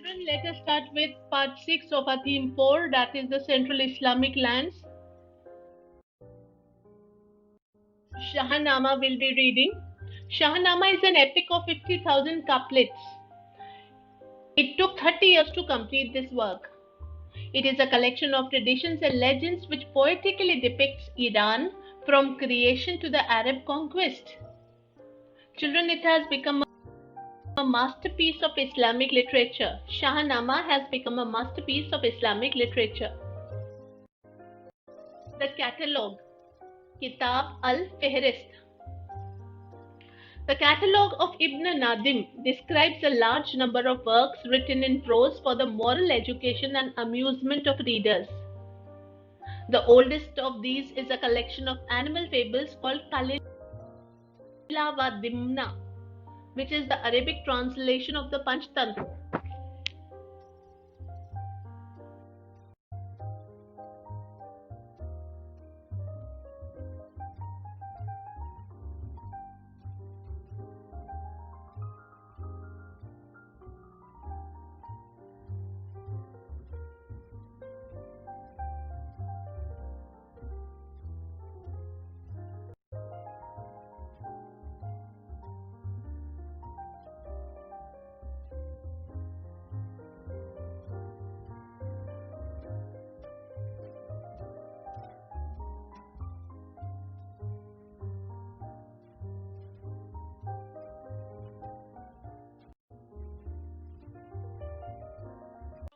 Children, let us start with part 6 of our theme 4, that is the Central Islamic lands. Shahnama will be reading. Shahnama is an epic of 50,000 couplets. It took 30 years to complete this work. It is a collection of traditions and legends which poetically depicts Iran from creation to the Arab conquest. Children, it has become a masterpiece of Islamic literature. Shahnama has become a masterpiece of Islamic literature. The Catalogue, Kitab al-Fihrist. The Catalogue of Ibn Nadim describes a large number of works written in prose for the moral education and amusement of readers. The oldest of these is a collection of animal fables called Kalila wa Dimna, which is the Arabic translation of the Panchtantra.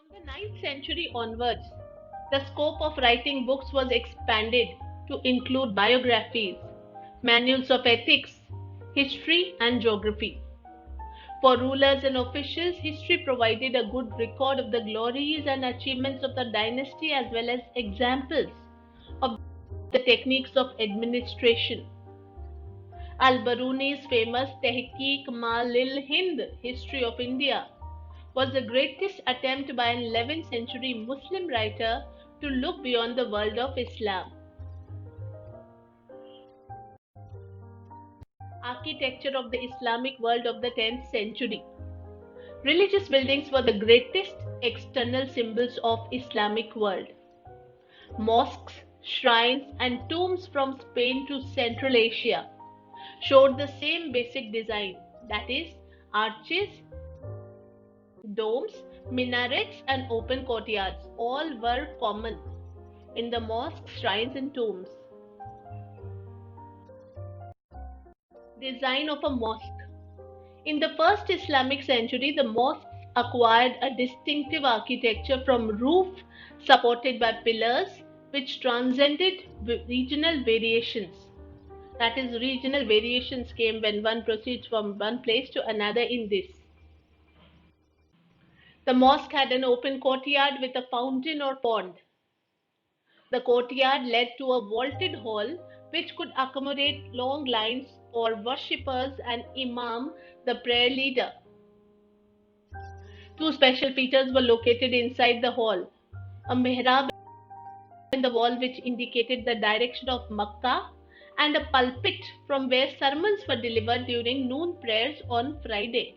From the 9th century onwards, the scope of writing books was expanded to include biographies, manuals of ethics, history, and geography. For rulers and officials, history provided a good record of the glories and achievements of the dynasty as well as examples of the techniques of administration. Al-Baruni's famous Tehqiq Malil Hind, History of India, was the greatest attempt by an 11th century Muslim writer to look beyond the world of Islam. Architecture of the Islamic world of the 10th century. Religious buildings were the greatest external symbols of Islamic world. Mosques, shrines, and tombs from Spain to Central Asia showed the same basic design, that is, arches, domes, minarets, and open courtyards. All were common in the mosques, shrines, and tombs. Design of a mosque. In the first Islamic century, the mosques acquired a distinctive architecture from roof supported by pillars which transcended regional variations. That is, regional variations came when one proceeds from one place to another in this. The mosque had an open courtyard with a fountain or pond. The courtyard led to a vaulted hall which could accommodate long lines or worshippers and imam, the prayer leader. Two special features were located inside the hall: a mihrab in the wall which indicated the direction of Makkah, and a pulpit from where sermons were delivered during noon prayers on Friday.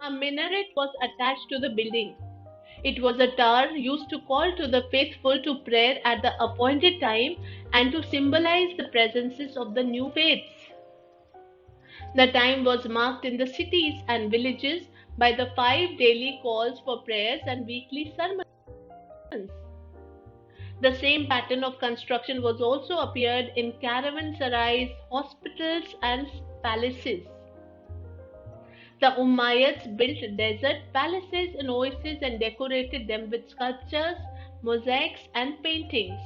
A minaret was attached to the building. It was a tower used to call to the faithful to prayer at the appointed time and to symbolize the presences of the new faiths. The time was marked in the cities and villages by the 5 daily calls for prayers and weekly sermons. The same pattern of construction was also appeared in caravanserais, hospitals, and palaces. The Umayyads built desert palaces and oases and decorated them with sculptures, mosaics, and paintings.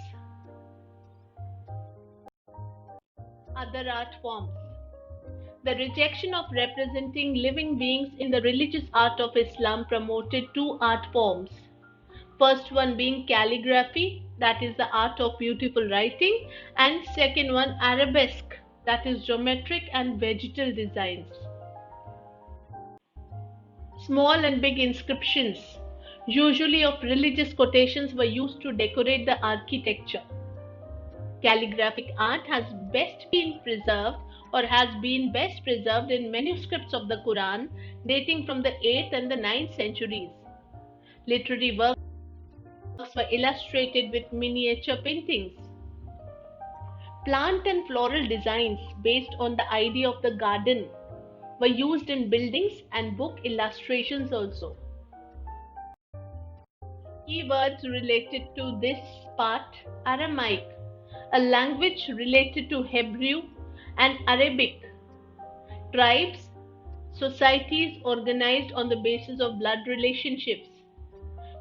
Other art forms. The rejection of representing living beings in the religious art of Islam promoted two art forms. First one being calligraphy, that is the art of beautiful writing, and second one arabesque, that is geometric and vegetal designs. Small and big inscriptions, usually of religious quotations, were used to decorate the architecture. Calligraphic art has best been preserved or has been best preserved in manuscripts of the Quran dating from the 8th and the 9th centuries. Literary works were illustrated with miniature paintings. Plant and floral designs based on the idea of the garden were used in buildings and book illustrations also. Keywords related to this part: Aramaic, a language related to Hebrew and Arabic. Tribes, societies organized on the basis of blood relationships.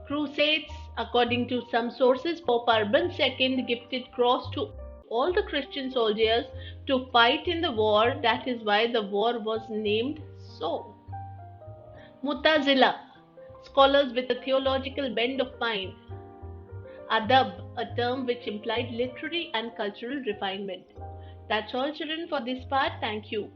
Crusades, according to some sources, Pope Urban II gifted cross to all the Christian soldiers to fight in the war. That is why the war was named so. Mutazila, scholars with a theological bend of mind. Adab, a term which implied literary and cultural refinement. That's all, children, for this part. Thank you.